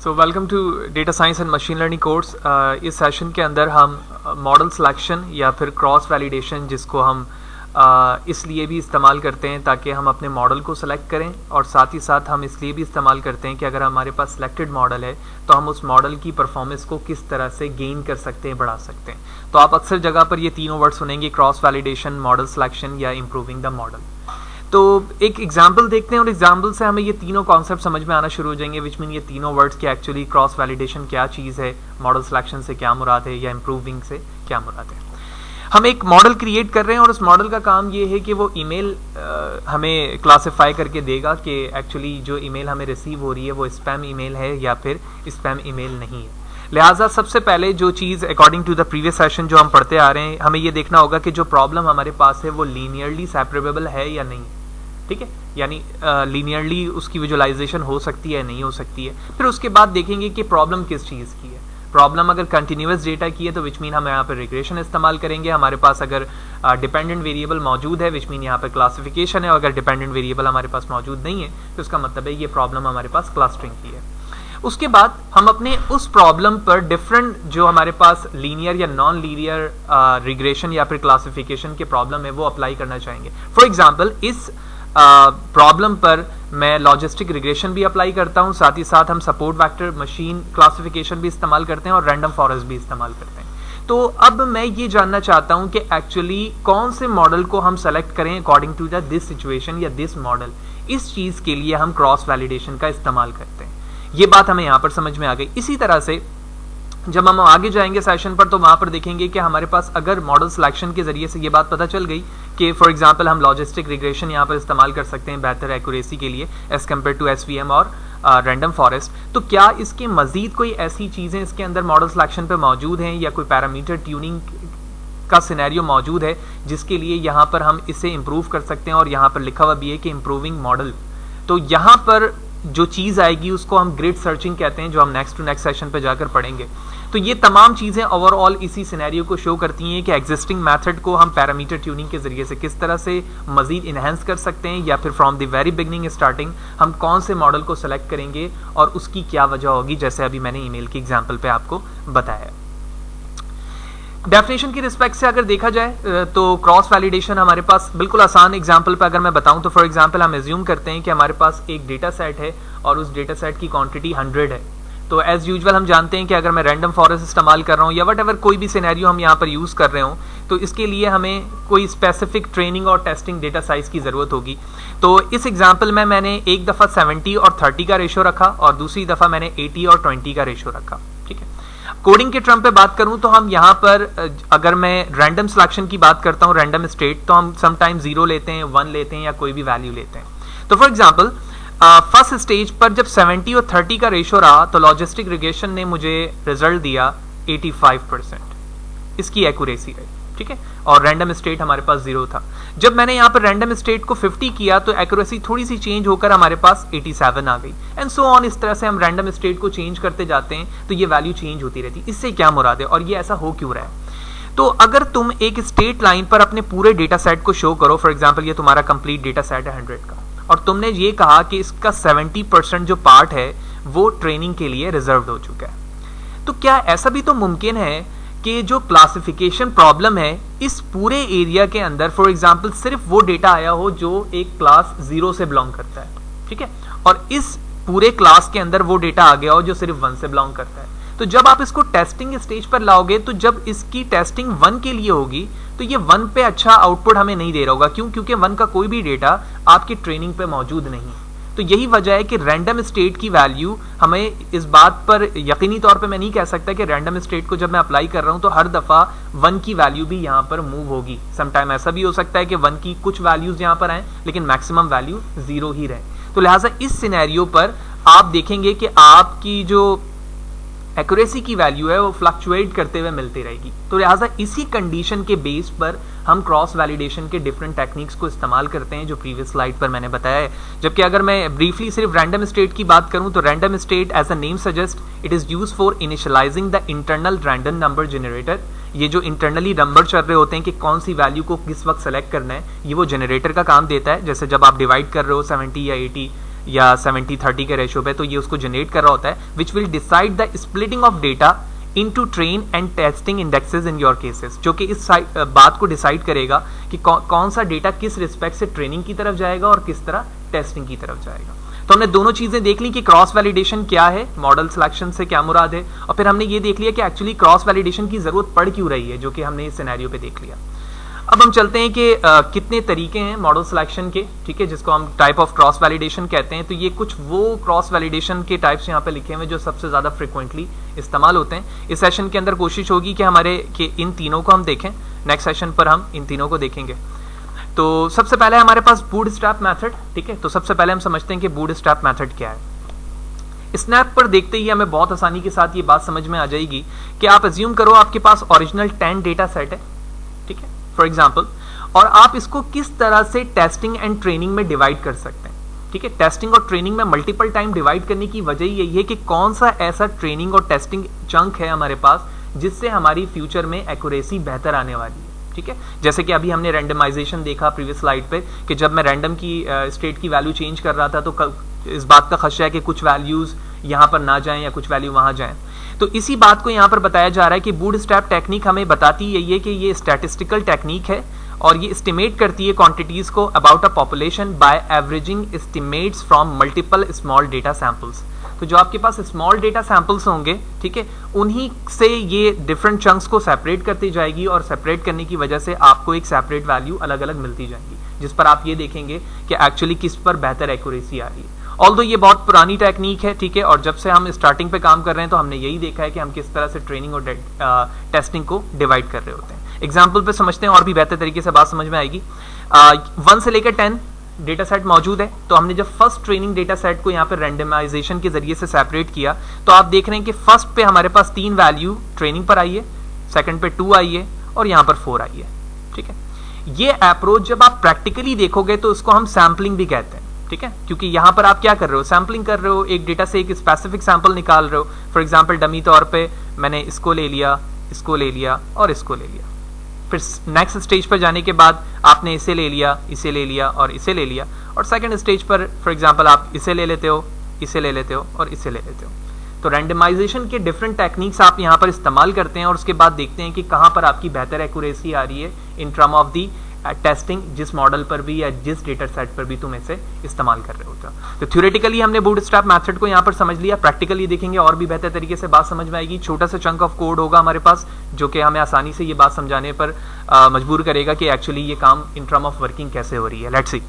So welcome to data science and machine learning course. इस session के अंदर हम मॉडल सिलेक्शन या फिर क्रॉस वैलिडेशन, जिसको हम इसलिए भी इस्तेमाल करते हैं ताकि हम अपने मॉडल को सिलेक्ट करें, और साथ ही साथ हम इसलिए भी इस्तेमाल करते हैं कि अगर हमारे पास सिलेक्टेड मॉडल है तो हम उस मॉडल की परफॉर्मेंस को किस तरह से गेन कर सकते हैं, बढ़ा सकते हैं। तो आप अक्सर जगह पर ये तीनों वर्ड सुनेंगे, क्रॉस वैलिडेशन, मॉडल सिलेक्शन या इम्प्रूविंग द मॉडल। तो एक एग्जाम्पल देखते हैं और एग्जाम्पल से हमें ये तीनों कॉन्सेप्ट समझ में आना शुरू हो जाएंगे, विच मीन ये तीनों वर्ड्स की एक्चुअली क्रॉस वैलिडेशन क्या चीज़ है, मॉडल सिलेक्शन से क्या मुराद है, या इम्प्रूविंग से क्या मुराद है। हम एक मॉडल क्रिएट कर रहे हैं और उस मॉडल का काम ये है कि वो ईमेल हमें क्लासिफाई करके देगा कि एक्चुअली जो ईमेल हमें रिसीव हो रही है वो स्पैम ईमेल है या फिर स्पैम ईमेल नहीं है। लिहाजा सबसे पहले जो चीज़ according to the previous session जो हम पढ़ते आ रहे हैं, हमें ये देखना होगा कि जो प्रॉब्लम हमारे पास है वो लीनियरली सेपरेबल है या नहीं, ठीक है, यानी लीनियरली उसकी विजुअलाइजेशन हो सकती है नहीं हो सकती है। फिर उसके बाद देखेंगे कि प्रॉब्लम किस चीज़ की है। प्रॉब्लम अगर कंटिन्यूअस डेटा की है तो विच मीन हम यहाँ पर रिग्रेशन इस्तेमाल करेंगे। हमारे पास अगर डिपेंडेंट वेरिएबल मौजूद है विच मीन यहाँ पर क्लासिफिकेशन है, और अगर डिपेंडेंट वेरिएबल हमारे पास मौजूद नहीं है तो इसका मतलब है ये प्रॉब्लम हमारे पास क्लस्टरिंग की है। उसके बाद हम अपने उस प्रॉब्लम पर डिफरेंट जो हमारे पास लीनियर या नॉन लीनियर रिग्रेशन या फिर क्लासिफिकेशन के प्रॉब्लम है वो अप्लाई करना चाहेंगे। फॉर एग्जाम्पल इस प्रॉब्लम पर मैं लॉजिस्टिक रिग्रेशन भी अप्लाई करता हूं, साथ ही साथ हम सपोर्ट वेक्टर मशीन क्लासिफिकेशन भी इस्तेमाल करते हैं और रैंडम फॉरेस्ट भी इस्तेमाल करते हैं। तो अब मैं ये जानना चाहता हूं कि एक्चुअली कौन से मॉडल को हम सेलेक्ट करें according to the this situation या दिस मॉडल। इस चीज के लिए हम क्रॉस वैलिडेशन का इस्तेमाल करते हैं। ये बात हमें यहां पर समझ में आ गई। इसी तरह से जब हम आगे जाएंगे सेशन पर तो वहां पर देखेंगे कि हमारे पास अगर मॉडल सिलेक्शन के जरिए से ये बात पता चल गई कि फॉर एग्जांपल हम लॉजिस्टिक रिग्रेशन यहाँ पर इस्तेमाल कर सकते हैं बेहतर एक्यूरेसी के लिए एज कम्पेयर टू एसवीएम और रैंडम फॉरेस्ट, तो क्या इसके मजीद कोई ऐसी चीज़ें इसके अंदर मॉडल सिलेक्शन पे मौजूद हैं या कोई पैरामीटर ट्यूनिंग का सिनेरियो मौजूद है जिसके लिए यहाँ पर हम इसे इम्प्रूव कर सकते हैं। और यहाँ पर लिखा हुआ भी है कि इम्प्रूविंग मॉडल। तो यहाँ पर जो चीज़ आएगी उसको हम ग्रिड सर्चिंग कहते हैं, जो हम नेक्स्ट टू नेक्स्ट सेशन पे जाकर पढ़ेंगे। तो ये तमाम चीज़ें ओवरऑल इसी सिनेरियो को शो करती हैं कि एग्जिस्टिंग मेथड को हम पैरामीटर ट्यूनिंग के जरिए से किस तरह से मजीद इन्हेंस कर सकते हैं, या फिर from the very beginning starting हम कौन से मॉडल को सेलेक्ट करेंगे और उसकी क्या वजह होगी, जैसे अभी मैंने ईमेल की एग्जाम्पल पे आपको बताया। डेफिनेशन की रिस्पेक्ट से अगर देखा जाए तो क्रॉस वैलिडेशन हमारे पास बिल्कुल आसान एग्जांपल पे अगर मैं बताऊं तो फॉर एग्जांपल हम एज्यूम करते हैं कि हमारे पास एक डेटा सेट है और उस डेटा सेट की क्वांटिटी 100 है। तो एज यूजुअल हम जानते हैं कि अगर मैं रैंडम फॉरेस्ट इस्तेमाल कर रहा हूँ या वट एवर कोई भी सिनेरियो हम यहाँ पर यूज़ कर रहे हो तो इसके लिए हमें कोई स्पेसिफिक ट्रेनिंग और टेस्टिंग डेटा साइज की ज़रूरत होगी। तो इस एग्जाम्पल में मैंने एक दफ़ा 70 और 30 का रेशो रखा और दूसरी दफ़ा मैंने 80 और 20 का रेशो रखा, ठीक है। कोडिंग के टर्म पे बात करूं तो हम यहाँ पर अगर मैं रैंडम सिलेक्शन की बात करता हूं, रैंडम स्टेट, तो हम समटाइम 0 लेते हैं, 1 लेते हैं या कोई भी वैल्यू लेते हैं। तो फॉर एग्जांपल फर्स्ट स्टेज पर जब 70 और 30 का रेशो रहा तो लॉजिस्टिक रिग्रेशन ने मुझे रिजल्ट दिया 85%, इसकी एक्यूरेसी रही, ठीक है, और रैंडम स्टेट हमारे पास 0 था। जब मैंने यहाँ पर रैंडम स्टेट को 50 किया तो एक्यूरेसी थोड़ी सी चेंज होकर हमारे पास 87 आ गई, एंड सो ऑन। इस तरह से हम रैंडम स्टेट को चेंज करते जाते हैं तो ये वैल्यू चेंज होती रहती है। इससे क्या मुराद है और ये ऐसा हो क्यों रहा है? तो अगर तुम एक स्टेट लाइन पर अपने पूरे डेटा सेट को शो करो, फॉर एग्जाम्पल ये तुम्हारा कंप्लीट डेटा सेट है 100 का, और तुमने ये कहा कि इसका 70% जो पार्ट है वो ट्रेनिंग के लिए रिजर्व्ड हो चुका है, तो क्या ऐसा भी तो मुमकिन है कि जो क्लासिफिकेशन प्रॉब्लम है इस पूरे एरिया के अंदर फॉर एग्जांपल सिर्फ वो डेटा आया हो जो एक क्लास 0 से बिलोंग करता है, ठीक है, और इस पूरे क्लास के अंदर वो डेटा आ गया हो जो सिर्फ 1 से बिलोंग करता है। तो जब आप इसको टेस्टिंग स्टेज पर लाओगे तो जब इसकी टेस्टिंग 1 के लिए होगी तो ये 1 पे अच्छा आउटपुट हमें नहीं दे रहा होगा। क्यों? क्योंकि 1 का कोई भी डेटा आपकी ट्रेनिंग पे मौजूद नहीं। तो यही वजह है कि रैंडम स्टेट की वैल्यू हमें इस बात पर यकीनी तौर पे मैं नहीं कह सकता कि रैंडम स्टेट को जब मैं अप्लाई कर रहा हूं तो हर दफा 1 की वैल्यू भी यहां पर मूव होगी। समटाइम ऐसा भी हो सकता है कि 1 की कुछ वैल्यूज यहां पर आए लेकिन मैक्सिमम वैल्यू 0 ही रहे। तो लिहाजा इस सिनेरियो पर आप देखेंगे कि आपकी जो एक्यूरेसी की वैल्यू है वो फ्लक्चुएट करते हुए मिलती रहेगी। तो लिहाजा इसी कंडीशन के बेस पर हम क्रॉस वैलिडेशन के डिफरेंट टेक्निक्स को इस्तेमाल करते हैं जो प्रीवियस स्लाइड पर मैंने बताया है। जबकि अगर मैं ब्रीफली सिर्फ रैंडम स्टेट की बात करूं तो random state as a name suggest it is used for initializing the internal random number generator. ये जो इंटरनली नंबर चल रहे होते हैं कि कौन सी वैल्यू को किस वक्त सेलेक्ट करना है, ये वो जनरेटर का काम देता है। जैसे जब आप डिवाइड कर रहे हो 70 या 80 या 70-30 के रेशियो पे, तो ये उसको जनरेट कर रहा होता है, which will decide the splitting of data into train and testing indexes in your cases, जो कि इस बात को डिसाइड करेगा कि कौन सा डेटा किस रिस्पेक्ट से ट्रेनिंग की तरफ जाएगा और किस तरह टेस्टिंग की तरफ जाएगा। तो हमने दोनों चीजें देख ली कि क्रॉस वैलिडेशन क्या है, मॉडल सिलेक्शन से क्या मुराद है, और फिर हमने ये देख लिया कि एक्चुअली क्रॉस वैलिडेशन की जरूरत पड़ क्यों रही है, जो कि हमने इस सिनेरियो पे देख लिया। अब हम चलते हैं कि कितने तरीके हैं मॉडल सिलेक्शन के, ठीक है, जिसको हम टाइप ऑफ क्रॉस वैलिडेशन कहते हैं। तो ये कुछ वो क्रॉस वैलिडेशन के टाइप्स यहाँ पे लिखे हुए जो सबसे ज्यादा फ्रिक्वेंटली इस्तेमाल होते हैं। इस सेशन के अंदर कोशिश होगी कि इन तीनों को हम देखें, नेक्स्ट सेशन पर हम इन तीनों को देखेंगे। तो सबसे पहले हमारे पास बूटस्ट्रैप मेथड, ठीक है। तो सबसे पहले हम समझते हैं कि बूटस्ट्रैप मेथड क्या है। स्नैप पर देखते ही हमें बहुत आसानी के साथ ये बात समझ में आ जाएगी कि आप अज्यूम करो आपके पास ओरिजिनल 10 डेटा सेट है, ठीक है, फॉर एग्जाम्पल, और आप इसको किस तरह से टेस्टिंग एंड ट्रेनिंग में डिवाइड कर सकते हैं, ठीक है। टेस्टिंग और ट्रेनिंग में मल्टीपल टाइम डिवाइड करने की वजह यही है कि कौन सा ऐसा ट्रेनिंग और टेस्टिंग चंक है हमारे पास जिससे हमारी फ्यूचर में एक्यूरेसी बेहतर आने वाली है, ठीक है। जैसे कि अभी हमने रैंडमाइजेशन देखा प्रीवियस स्लाइड पे कि जब मैं रैंडम की स्टेट की वैल्यू चेंज कर रहा था तो इस बात का खदशा है कि कुछ वैल्यूज यहाँ पर ना जाएं या कुछ वैल्यू वहां जाएं। तो इसी बात को यहाँ पर बताया जा रहा है कि बूटस्ट्रैप टेक्निक हमें बताती यही है कि ये स्टैटिस्टिकल टेक्निक है और ये एस्टिमेट करती है क्वांटिटीज को about a population bye averaging estimates from multiple small data samples. तो जो आपके पास स्मॉल डेटा सैंपल्स होंगे, ठीक है, उन्हीं से ये डिफरेंट चंक्स को सेपरेट करती जाएगी और सेपरेट करने की वजह से आपको एक सेपरेट वैल्यू अलग अलग मिलती जाएगी, जिस पर आप ये देखेंगे कि एक्चुअली किस पर बेहतर एक्यूरेसी आ रही है। ऑल्दो ये बहुत पुरानी टेक्निक है, ठीक है, और जब से हम स्टार्टिंग पे काम कर रहे हैं तो हमने यही देखा है कि हम किस तरह से ट्रेनिंग और टेस्टिंग को डिवाइड कर रहे होते हैं। एग्जाम्पल पे समझते हैं और भी बेहतर तरीके से बात समझ में आएगी। 1 से लेकर 10 डेटा सेट मौजूद है। तो हमने जब फर्स्ट ट्रेनिंग डेटा सेट को यहाँ पे रैंडमाइजेशन के जरिए से सेपरेट किया तो आप देख रहे हैं कि फर्स्ट पे हमारे पास 3 वैल्यू ट्रेनिंग पर आई है, सेकंड पे 2 आई है और यहाँ पर 4 आई है, ठीक है। ये अप्रोच जब आप प्रैक्टिकली देखोगे तो इसको हम सैम्पलिंग भी कहते हैं, ठीक है, क्योंकि यहाँ पर आप क्या कर रहे हो, सैम्पलिंग कर रहे हो, एक डेटा से एक स्पेसिफिक सैंपल निकाल रहे हो। फॉर एग्जाम्पल डमी तौर पर मैंने इसको ले लिया, इसको ले लिया और इसको ले लिया। फिर नेक्स्ट स्टेज पर जाने के बाद आपने इसे ले लिया, इसे ले लिया और इसे ले लिया, और सेकंड स्टेज पर फॉर एग्जांपल आप इसे ले लेते हो, इसे ले लेते हो और इसे ले लेते हो। तो रैंडमाइजेशन के डिफरेंट टेक्निक्स आप यहाँ पर इस्तेमाल करते हैं और उसके बाद देखते हैं कि कहाँ पर आपकी बेहतर एक्यूरेसी आ रही है in term of the testing, जिस मॉडल पर भी या जिस डेटा सेट पर भी तुम इसे इस्तेमाल कर रहे होते हो। तो थ्योरेटिकली हमने बूटस्ट्रैप मेथड को यहाँ पर समझ लिया, प्रैक्टिकली देखेंगे और भी बेहतर तरीके से बात समझ में आएगी। छोटा सा चंक ऑफ कोड होगा हमारे पास जो कि हमें आसानी से ये बात समझाने पर मजबूर करेगा कि एक्चुअली ये काम इन टर्म ऑफ वर्किंग कैसे हो रही है। Let's see.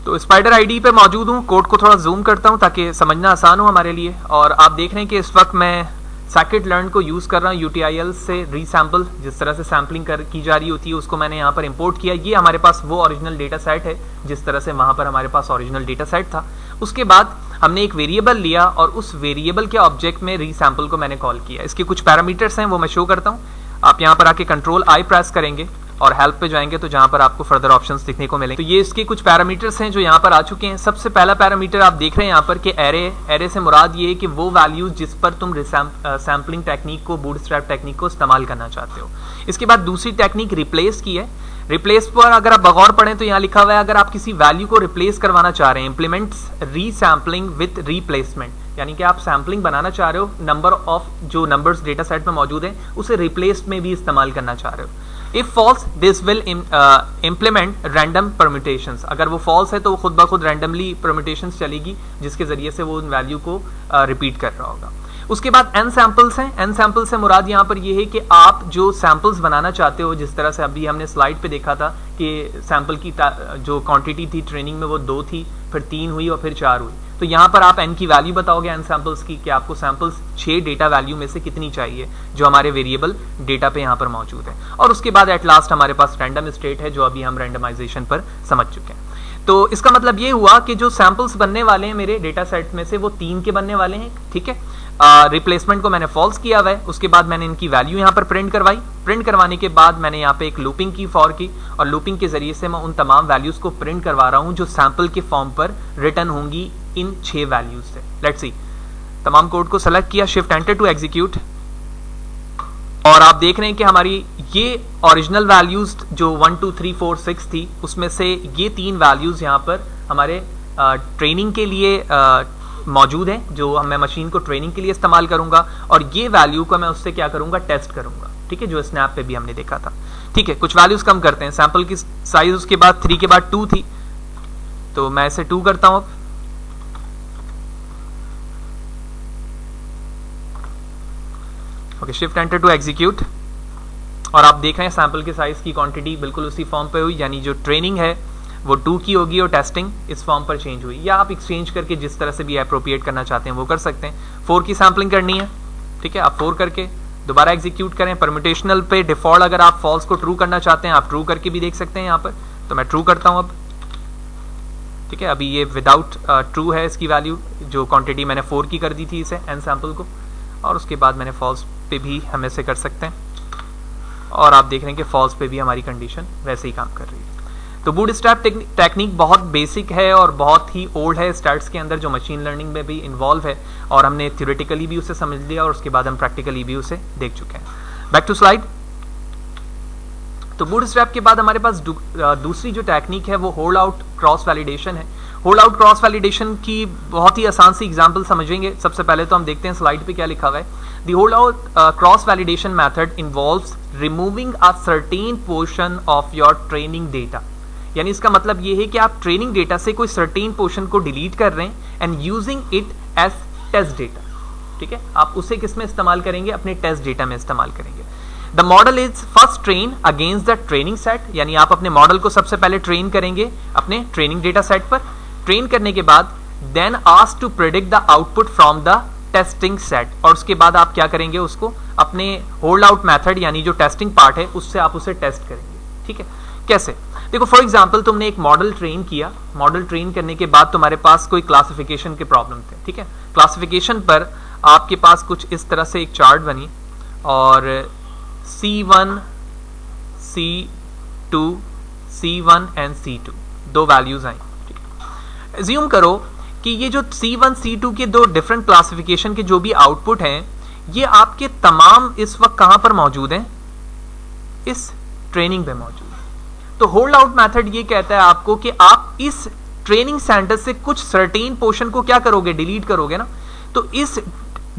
तो स्पाइडर आईडी पे मौजूद हूँ, कोड को थोड़ा जूम करता हूँ ताकि समझना आसान हो हमारे लिए। और आप देख रहे हैं कि इस वक्त मैं साइकिट लर्न को यूज कर रहा हूँ, UTIL से रीसैम्पल, जिस तरह से सैम्पलिंग की जा रही होती है उसको मैंने यहाँ पर इंपोर्ट किया। ये हमारे पास वो ओरिजिनल डेटा सेट है जिस तरह से वहां पर हमारे पास ओरिजिनल डेटा सेट था। उसके बाद हमने एक वेरिएबल लिया और उस वेरिएबल के ऑब्जेक्ट में रीसैम्पल को मैंने कॉल किया। इसके कुछ पैरामीटर्स हैं वो मैं शो करता हूँ। आप यहाँ पर आके Ctrl+I प्रेस करेंगे और हेल्प पे जाएंगे तो जहां पर आपको फर्दर ऑप्शंस दिखने को मिलेंगे। तो ये इसके कुछ पैरामीटर्स हैं जो यहाँ पर आ चुके हैं। सबसे पहला पैरामीटर आप देख रहे हैं यहाँ पर कि एरे से मुराद ये है कि वो वैल्यूज जिस पर तुम सैम्पलिंग टेक्निक को, बूटस्ट्रैप टेक्निक को इस्तेमाल करना चाहते हो। इसके बाद दूसरी टेक्निक रिप्लेस की है। रिप्लेस पर अगर आप बगौर पढ़ें तो यहाँ लिखा हुआ है अगर आप किसी वैल्यू को रिप्लेस करवाना चाह रहे हैं, इम्प्लीमेंट्स रीसैम्पलिंग विद रिप्लेसमेंट, यानी कि आप सैम्पलिंग बनाना चाह रहे हो, नंबर ऑफ जो नंबर्स डेटा सेट में मौजूद हैं उसे रिप्लेस में भी इस्तेमाल करना चाह रहे हो। If false, this will implement random permutations। अगर वो false है तो वो खुद ब खुद randomly permutations चलेगी जिसके जरिए से वो उन वैल्यू को रिपीट कर रहा होगा। उसके बाद n सैंपल्स हैं। n सैंपल्स से मुराद यहाँ पर ये है कि आप जो सैंपल्स बनाना चाहते हो, जिस तरह से अभी हमने स्लाइड पे देखा था कि सैंपल की जो क्वांटिटी थी ट्रेनिंग में वो 2 थी, फिर 3 हुई और फिर 4 हुई। तो यहाँ पर आप n की वैल्यू बताओगे n सैंपल्स की कि आपको सैंपल्स 6 डेटा वैल्यू में से कितनी चाहिए जो हमारे वेरिएबल डेटा पे यहाँ पर मौजूद है। और उसके बाद एट लास्ट हमारे पास रैंडम स्टेट है जो अभी हम रैंडमाइजेशन पर समझ चुके हैं। तो इसका मतलब ये हुआ कि जो सैंपल्स बनने वाले हैं मेरे डेटा सेट में से वो 3 के बनने वाले हैं, ठीक है। रिप्लेसमेंट को मैंने फॉल्स किया हुआ है। उसके बाद मैंने इनकी वैल्यू यहाँ पर प्रिंट करवाई। प्रिंट करवाने के बाद मैंने यहाँ पे एक लूपिंग की फॉर की और लूपिंग के जरिए से मैं उन तमाम वैल्यूज को प्रिंट करवा रहा हूँ जो सैंपल के फॉर्म पर रिटर्न होंगी इन 6 वैल्यूज से। Let's see. तमाम कोड को सेलेक्ट किया, शिफ्ट एंटर टू एग्जीक्यूट, और आप देख रहे हैं कि हमारी ये ओरिजिनल वैल्यूज जो 1 2 3 4 6 थी उसमें से ये 3 वैल्यूज यहाँ पर हमारे ट्रेनिंग के लिए मौजूद है, जो मैं मशीन को ट्रेनिंग के लिए इस्तेमाल करूंगा, और ये वैल्यू को मैं उससे क्या करूंगा, टेस्ट करूंगा। ठीक है, जो स्नैप पे भी हमने देखा था। ठीक है, कुछ वैल्यूज कम करते हैं। सैंपल की साइज उसके बाद 3 के बाद 2 थी, तो मैं इसे 2 करता हूं अब। Okay, shift enter to execute, और आप देख रहे हैं सैंपल के साइज की क्वांटिटी बिल्कुल उसी फॉर्म पे हुई, यानी जो ट्रेनिंग है वो 2 की होगी और टेस्टिंग इस फॉर्म पर चेंज हुई। या आप एक्सचेंज करके जिस तरह से भी अप्रोप्रिएट करना चाहते हैं वो कर सकते हैं। 4 की सैम्पलिंग करनी है, ठीक है, आप 4 करके दोबारा एग्जीक्यूट करें। परम्यूटेशनल पे डिफॉल्ट अगर आप फॉल्स को ट्रू करना चाहते हैं आप ट्रू करके भी देख सकते हैं यहाँ पर, तो मैं ट्रू करता हूँ अब। ठीक है, अभी ये विदाउट ट्रू है इसकी वैल्यू, जो क्वांटिटी मैंने 4 की कर दी थी इसे एन सैंपल को, और उसके बाद मैंने फॉल्स पे भी हम ऐसे कर सकते हैं, और आप देख रहे हैं कि फॉल्स पे भी हमारी कंडीशन वैसे ही काम कर रही है। तो बूटस्ट्रैप टेक्निक बहुत बेसिक है और बहुत ही ओल्ड है स्टार्ट्स के अंदर, जो मशीन लर्निंग में भी इन्वॉल्व है, और हमने थ्योरेटिकली भी उसे समझ लिया और उसके बाद हम प्रैक्टिकली भी उसे देख चुके हैं। Back to slide. तो बूटस्ट्रैप के बाद हमारे पास दूसरी जो टेक्निक है वो होल्ड आउट क्रॉस वैलिडेशन है। होल्ड आउट क्रॉस वैलिडेशन की बहुत ही आसान सी एग्जांपल समझेंगे। सबसे पहले तो हम देखते हैं स्लाइड पे क्या लिखा हुआ है। The hold out cross validation method involves removing a certain portion of your training data। यानी इसका मतलब ये है कि आप ट्रेनिंग डेटा से कोई सर्टेन पोर्शन को डिलीट कर रहे हैं and using it as test data. ठीक है, आप उसे किस में इस्तेमाल करेंगे, अपने टेस्ट डेटा में इस्तेमाल करेंगे। The model is first train against the training set, यानी आप अपने मॉडल को सबसे पहले ट्रेन करेंगे अपने ट्रेनिंग डेटा सेट पर। ट्रेन करने के बाद then asked to predict the output from the testing set, और उसके बाद आप क्या करेंगे, उसको अपने होल्ड आउट मेथड यानी जो टेस्टिंग पार्ट है उससे आप उसे टेस्ट करेंगे। ठीक है, कैसे, देखो फॉर एग्जांपल तुमने एक मॉडल ट्रेन किया, मॉडल ट्रेन करने के बाद तुम्हारे पास कोई क्लासिफिकेशन के प्रॉब्लम थे। ठीक है, क्लासिफिकेशन पर आपके पास कुछ इस तरह से एक चार्ट बनी और C1, C2, C1 and C2 दो वैल्यूज आई। एज्यूम करो कि ये जो C1, C2 के दो डिफरेंट क्लासिफिकेशन के जो भी आउटपुट हैं ये आपके तमाम इस वक्त कहां पर मौजूद हैं, इस ट्रेनिंग पे मौजूद है। तो होल्ड आउट मेथड ये कहता है आपको कि आप इस ट्रेनिंग सेंटर से कुछ सर्टेन पोर्शन को क्या करोगे, डिलीट करोगे ना। तो इस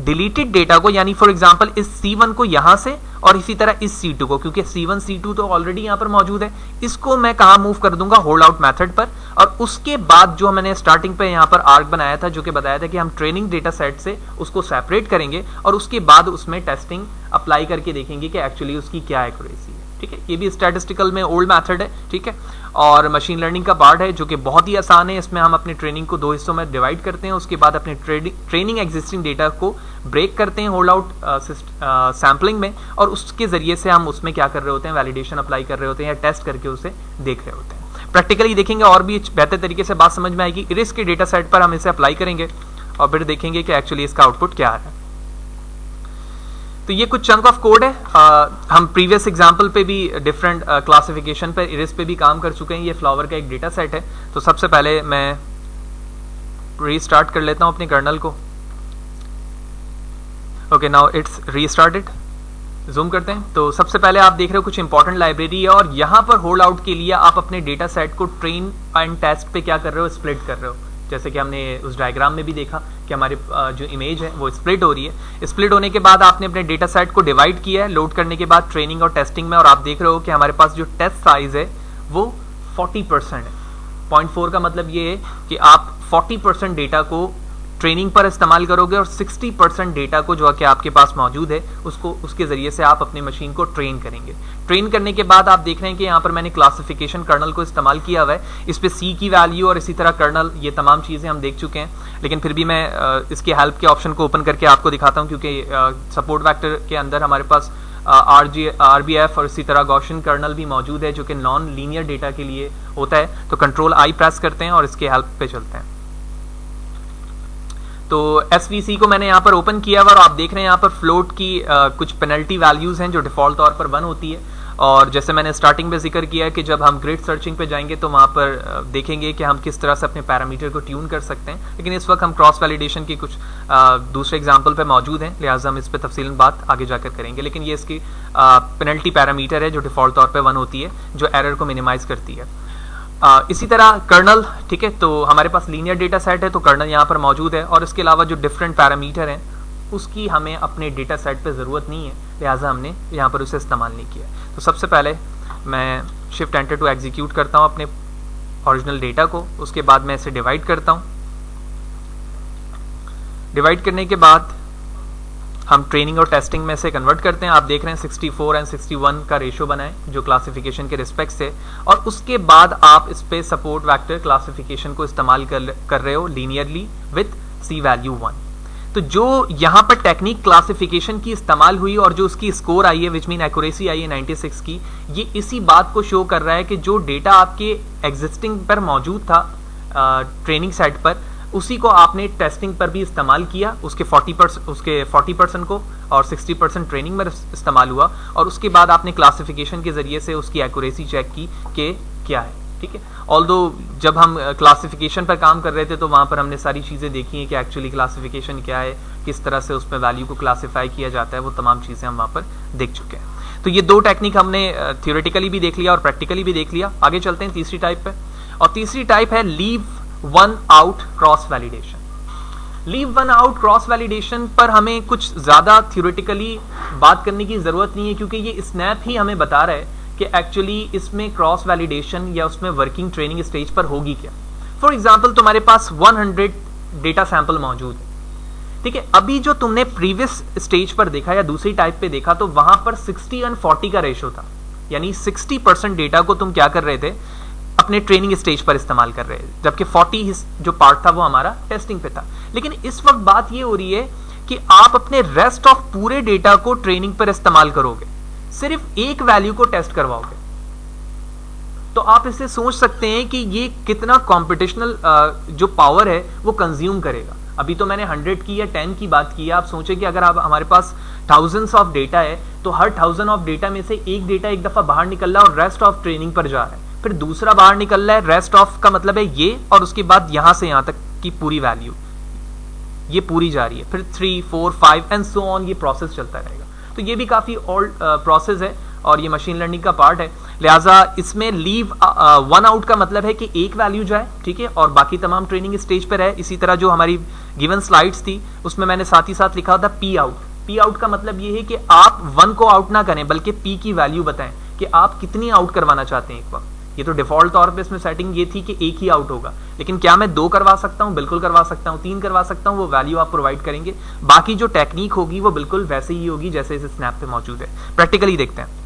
डिलीटेड डेटा को, यानी फॉर एग्जांपल इस C1 को यहां से और इसी तरह इस C2 को, क्योंकि C1, C2 तो ऑलरेडी यहां पर मौजूद है, इसको मैं कहां मूव कर दूंगा, होल्ड आउट मेथड पर। और उसके बाद जो मैंने स्टार्टिंग पे यहां पर आर्क बनाया था, जो कि बताया था कि हम ट्रेनिंग डेटा सेट से उसको सेपरेट करेंगे और उसके बाद उसमें टेस्टिंग अप्लाई करके देखेंगे कि एक्चुअली उसकी क्या एक्यूरेसी है। ठीक है, ये भी स्टैटिस्टिकल में ओल्ड मेथड है। ठीक है, और मशीन लर्निंग का पार्ट है जो कि बहुत ही आसान है। इसमें हम अपने ट्रेनिंग को दो हिस्सों में डिवाइड करते हैं, उसके बाद अपने ट्रेनिंग एग्जिस्टिंग डेटा को ब्रेक करते हैं होल्ड आउट सैम्पलिंग में, और उसके जरिए से हम उसमें क्या कर रहे होते हैं, वैलिडेशन अप्लाई कर रहे होते हैं या टेस्ट करके उसे देख रहे होते हैं। प्रैक्टिकली देखेंगे और भी बेहतर तरीके से बात समझ में आएगी। इरिस के डेटा सेट पर हम इसे अप्लाई करेंगे और फिर देखेंगे कि एक्चुअली इसका आउटपुट क्या है। तो ये कुछ चंक ऑफ कोड है। हम प्रीवियस एग्जांपल पे भी डिफरेंट क्लासिफिकेशन पे इरिस पे भी काम कर चुके हैं। ये फ्लावर का एक डेटा सेट है। तो सबसे पहले मैं रीस्टार्ट कर लेता हूं अपने कर्नल को। Okay, now it's restarted. Zoom करते हैं। तो सबसे पहले आप देख रहे हो कुछ इंपॉर्टेंट लाइब्रेरी है, और यहाँ पर होल्ड आउट के लिए आप अपने डेटा सेट को ट्रेन एंड टेस्ट पे क्या कर रहे हो, स्प्लिट कर रहे हो। जैसे कि हमने उस डायग्राम में भी देखा कि हमारे जो इमेज है वो स्प्लिट हो रही है। स्प्लिट होने के बाद आपने अपने डेटा सेट को डिवाइड किया है लोड करने के बाद ट्रेनिंग और टेस्टिंग में, और आप देख रहे हो कि हमारे पास जो टेस्ट साइज है वो 40% है। 0.4 का मतलब ये है कि आप 40% डेटा को ट्रेनिंग पर इस्तेमाल करोगे और 60% डेटा को जो कि आपके पास मौजूद है उसको उसके जरिए से आप अपनी मशीन को ट्रेन करेंगे। ट्रेन करने के बाद आप देख रहे हैं कि यहाँ पर मैंने क्लासिफिकेशन कर्नल को इस्तेमाल किया हुआ है। इस पे C की वैल्यू और इसी तरह कर्नल, ये तमाम चीज़ें हम देख चुके हैं, लेकिन फिर भी मैं इसके हेल्प के ऑप्शन को ओपन करके आपको दिखाता हूँ, क्योंकि सपोर्ट वैक्टर के अंदर हमारे पास RBF और इसी तरह गॉसियन कर्नल भी मौजूद है जो कि नॉन लीनियर डेटा के लिए होता है। तो Ctrl+I प्रेस करते हैं और इसके हेल्प पे चलते हैं। तो SVC को मैंने यहाँ पर ओपन किया हुआ और आप देख रहे हैं यहाँ पर फ्लोट की कुछ पेनल्टी वैल्यूज हैं जो डिफॉल्ट तौर पर 1 होती है। और जैसे मैंने स्टार्टिंग में जिक्र किया कि जब हम ग्रिड सर्चिंग पे जाएंगे तो वहाँ पर देखेंगे कि हम किस तरह से अपने पैरामीटर को ट्यून कर सकते हैं, लेकिन इस वक्त हम क्रॉस वैलिडेशन की कुछ दूसरे एग्जाम्पल पे मौजूद हैं, लिहाजा हम इस पर तफसीलन बात आगे जाकर करेंगे। लेकिन ये इसकी पेनल्टी पैरामीटर है जो डिफॉल्ट तौर पर 1 होती है, जो एरर को मिनिमाइज करती है। इसी तरह कर्नल, ठीक है, तो हमारे पास लीनियर डेटा सेट है तो कर्नल यहाँ पर मौजूद है, और इसके अलावा जो डिफरेंट पैरामीटर हैं उसकी हमें अपने डेटा सेट पे ज़रूरत नहीं है, लिहाजा हमने यहाँ पर उसे इस्तेमाल नहीं किया। तो सबसे पहले मैं शिफ्ट एंटर टू एग्जीक्यूट करता हूँ अपने ओरिजिनल डेटा को, उसके बाद मैं इसे डिवाइड करता हूँ। डिवाइड करने के बाद हम ट्रेनिंग और टेस्टिंग में से कन्वर्ट करते हैं। आप देख रहे हैं 64 एंड 61 का रेशो बना है जो क्लासिफिकेशन के रिस्पेक्ट से, और उसके बाद आप इस पे सपोर्ट वेक्टर क्लासिफिकेशन को इस्तेमाल कर रहे हो लीनियरली विथ सी वैल्यू 1। तो जो यहाँ पर टेक्निक क्लासिफिकेशन की इस्तेमाल हुई और जो उसकी स्कोर आई है विच मीन एक्यूरेसी आई है 96 की, ये इसी बात को शो कर रहा है कि जो डेटा आपके एग्जिस्टिंग पर मौजूद था ट्रेनिंग सेट पर, उसी को आपने टेस्टिंग पर भी इस्तेमाल किया, उसके 40% को, और 60% ट्रेनिंग में इस्तेमाल हुआ, और उसके बाद आपने क्लासिफिकेशन के जरिए से उसकी एक्यूरेसी चेक की कि क्या है, ठीक है। ऑल्दो जब हम क्लासिफिकेशन पर काम कर रहे थे तो वहाँ पर हमने सारी चीज़ें देखी हैं कि एक्चुअली क्लासिफिकेशन क्या है, किस तरह से उसमें वैल्यू को क्लासीफाई किया जाता है, वो तमाम चीज़ें हम वहाँ पर देख चुके हैं। तो ये दो टेक्निक हमने थियोरेटिकली भी देख लिया और प्रैक्टिकली भी देख लिया। आगे चलते हैं तीसरी टाइप पे, और तीसरी टाइप है leave one out cross validation. Leave one out cross validation पर हमें कुछ ज़्यादा थियोरेटिकली बात करने की ज़रूरत नहीं है, क्योंकि ये स्नैप ही हमें बता रहा है कि एक्चुअली इसमें क्रॉस वैलिडेशन या उसमें वर्किंग ट्रेनिंग स्टेज पर होगी क्या। फॉर एग्जांपल तुम्हारे पास 100 डेटा सैंपल मौजूद है, ठीक है। अभी जो तुमने प्रीवियस स्टेज पर देखा या दूसरी टाइप पे देखा तो वहां पर 60 और 40 का रेशो था, यानी 60% डेटा को तुम क्या कर रहे थे, अपने ट्रेनिंग स्टेज पर इस्तेमाल कर रहे थे, जबकि 40 जो पार्ट था वो हमारा टेस्टिंग पे था। लेकिन इस वक्त बात ये हो रही है कि आप अपने रेस्ट ऑफ पूरे डेटा को ट्रेनिंग पर इस्तेमाल करोगे, सिर्फ एक वैल्यू को टेस्ट करवाओगे। तो आप इसे सोच सकते हैं कि ये कितना कॉम्पिटिशनल जो पावर है वो कंज्यूम करेगा। अभी तो मैंने 100 की या 10 की बात की है, आप सोचें कि अगर आप हमारे पास थाउजेंड्स ऑफ डेटा है तो हर 1000 ऑफ डेटा में से एक डेटा एक दफा बाहर निकल रहा है और रेस्ट ऑफ ट्रेनिंग पर जा रहा है, फिर दूसरा बाहर निकल रहा है, रेस्ट ऑफ का मतलब है ये, और उसके बाद यहां से यहां तक की पूरी वैल्यू ये पूरी जा रही है, फिर 3, 4, 5 एंड सो ऑन, ये प्रोसेस चलता रहेगा। तो ये भी काफी ओल्ड प्रोसेस है और ये मशीन लर्निंग का पार्ट है, लिहाजा इसमें लीव वन आउट का मतलब है कि एक वैल्यू जाए, ठीक है, और बाकी तमाम ट्रेनिंग स्टेज पर है। इसी तरह जो हमारी गिवन स्लाइड्स थी उसमें मैंने साथ ही साथ लिखा था पी आउट। पी आउट का मतलब ये है कि आप 1 को आउट ना करें बल्कि पी की वैल्यू बताएं कि आप कितनी आउट करवाना चाहते हैं एक वक्त। ये तो डिफॉल्ट तौर पे इसमें सेटिंग ये थी कि एक ही आउट होगा, लेकिन क्या मैं 2 करवा सकता हूं? बिल्कुल करवा सकता हूं। 3 करवा सकता हूं, वो वैल्यू आप प्रोवाइड करेंगे। बाकी जो टेक्निक होगी वो बिल्कुल वैसे ही होगी जैसे इस स्नैप पे मौजूद है। प्रैक्टिकली देखते हैं।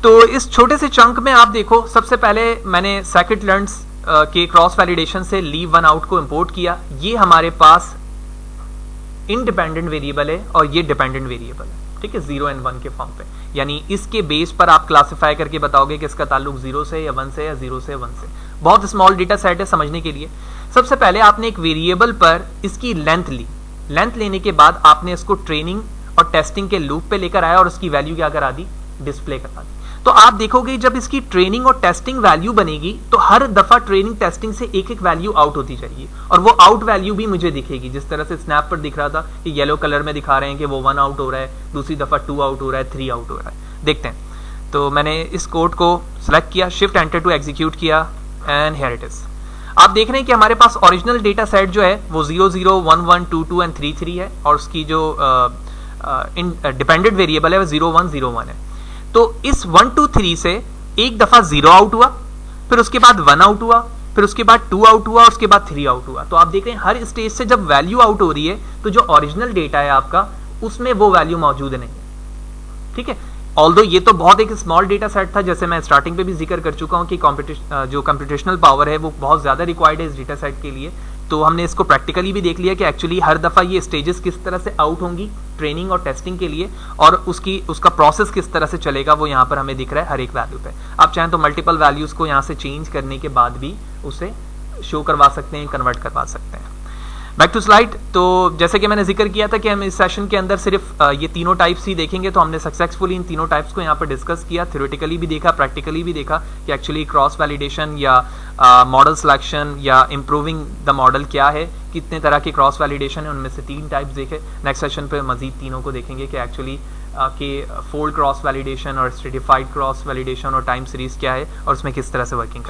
तो इस छोटे से चंक में आप देखो, सबसे पहले मैंने सेकंड लर्न्स के क्रॉस वैलिडेशन से लीव वन आउट को इंपोर्ट किया। ये हमारे पास इंडिपेंडेंट वेरिएबल है और ये डिपेंडेंट वेरिएबल है, ठीक है, 0 और 1 के फॉर्म पे। यानी इसके बेस पर आप क्लासिफाई करके बताओगे कि इसका ताल्लुक 0 से या 1 से या 0 से 1 से। बहुत स्मॉल डेटा सेट है समझने के लिए। सबसे पहले आपने एक वेरिएबल पर इसकी लेंथ ली। लेंथ लेने के बाद आपने इसको ट्रेनिंग और टेस्टिंग के लूप पे लेकर आया और उसकी वैल्यू क्या करा दी, डिस्प्ले करा दी। तो आप देखोगे जब इसकी ट्रेनिंग और टेस्टिंग वैल्यू बनेगी तो हर दफा ट्रेनिंग टेस्टिंग से एक एक वैल्यू आउट होती जाएगी और वो आउट वैल्यू भी मुझे दिखेगी। जिस तरह से स्नैप पर दिख रहा था कि येलो कलर में दिखा रहे हैं कि वो 1 आउट हो रहा है, दूसरी दफा 2 आउट हो रहा है, 3 आउट हो रहा है। देखते हैं। तो मैंने इस कोड को सिलेक्ट किया, शिफ्ट एंटर टू एग्जीक्यूट किया एंड हियर इट इज। आप देख रहे हैं कि हमारे पास ओरिजिनल डेटा सेट जो है वो 0, 0, 1, 1, 2, 2 एंड 3, 3 है और उसकी जो डिपेंडेंट वेरिएबल है वो 0, 1, 0, 1 है। तो इस 1, 2, 3 से एक दफा 0 आउट हुआ, फिर उसके बाद 1 आउट हुआ, फिर उसके बाद 2 आउट हुआ और उसके बाद 3 आउट हुआ। तो आप देख रहे हैं हर स्टेज से जब वैल्यू आउट हो रही है तो जो ओरिजिनल डेटा है आपका उसमें वो वैल्यू मौजूद नहीं है, ठीक है। ऑल्दो ये तो बहुत एक स्मॉल डेटा सेट था, जैसे मैं स्टार्टिंग पे भी जिक्र कर चुका हूं कि जो कंप्यूटेशनल पावर है वो बहुत ज्यादा रिक्वायर्ड है इस डेटा सेट के लिए। तो हमने इसको प्रैक्टिकली भी देख लिया कि एक्चुअली हर दफा ये स्टेजेस किस तरह से आउट होंगी ट्रेनिंग और टेस्टिंग के लिए और उसका प्रोसेस किस तरह से चलेगा वो यहाँ पर हमें दिख रहा है हर एक वैल्यू पे। आप चाहें तो मल्टीपल वैल्यूज को यहाँ से चेंज करने के बाद भी उसे शो करवा सकते हैं, कन्वर्ट करवा सकते हैं। Back to slide. तो जैसे कि मैंने जिक्र किया था कि हम इस सेशन के अंदर सिर्फ ये तीनों टाइप्स ही देखेंगे, तो हमने सक्सेसफुली इन तीनों टाइप्स को यहाँ पर डिस्कस किया, थ्योरेटिकली भी देखा, प्रैक्टिकली भी देखा कि एक्चुअली क्रॉस वैलिडेशन या मॉडल सिलेक्शन या इम्प्रूविंग द मॉडल क्या है, कितने तरह के क्रॉस वैलिडेशन है, उनमें से 3 टाइप्स देखे। नेक्स्ट सेशन पे मजीद तीनों को देखेंगे कि एक्चुअली कि फोल्ड क्रॉस वैलिडेशन और स्ट्रेटिफाइड क्रॉस वैलिडेशन और टाइम सीरीज़ क्या है और उसमें किस तरह से वर्किंग